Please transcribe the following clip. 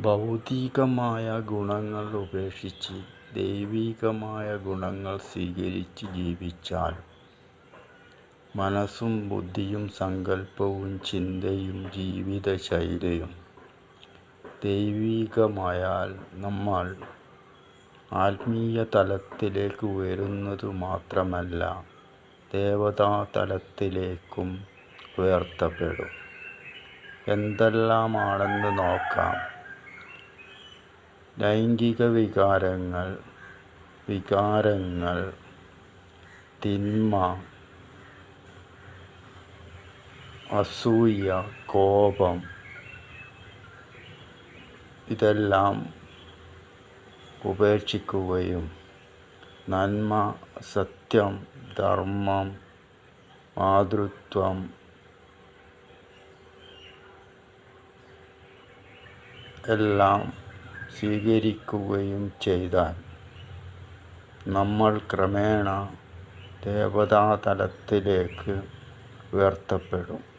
ഭൗതികമായ ഗുണങ്ങൾ ഉപേക്ഷിച്ച് ദൈവികമായ ഗുണങ്ങൾ സ്വീകരിച്ച് ജീവിച്ചാൽ മനസ്സും ബുദ്ധിയും സങ്കല്പവും ചിന്തയും ജീവിതശൈലിയും ദൈവികമായാൽ നമ്മൾ ആത്മീയ തലത്തിലേക്ക് ഉയരുന്നതു മാത്രമല്ല, ദേവതാ തലത്തിലേക്കും ഉയർത്തപ്പെടും. എന്തെല്ലാമാണെന്ന് നോക്കാം. ലൈംഗിക വികാരങ്ങൾ, തിന്മ, അസൂയ, കോപം, ഇതെല്ലാം ഉപേക്ഷിക്കുകയും നന്മ, സത്യം, ധർമ്മം, മാതൃത്വം എല്ലാം സ്വീകരിക്കുകയും ചെയ്താൽ നമ്മൾ ക്രമേണ ദേവതാതലത്തിലേക്ക് ഉയർത്തപ്പെടും.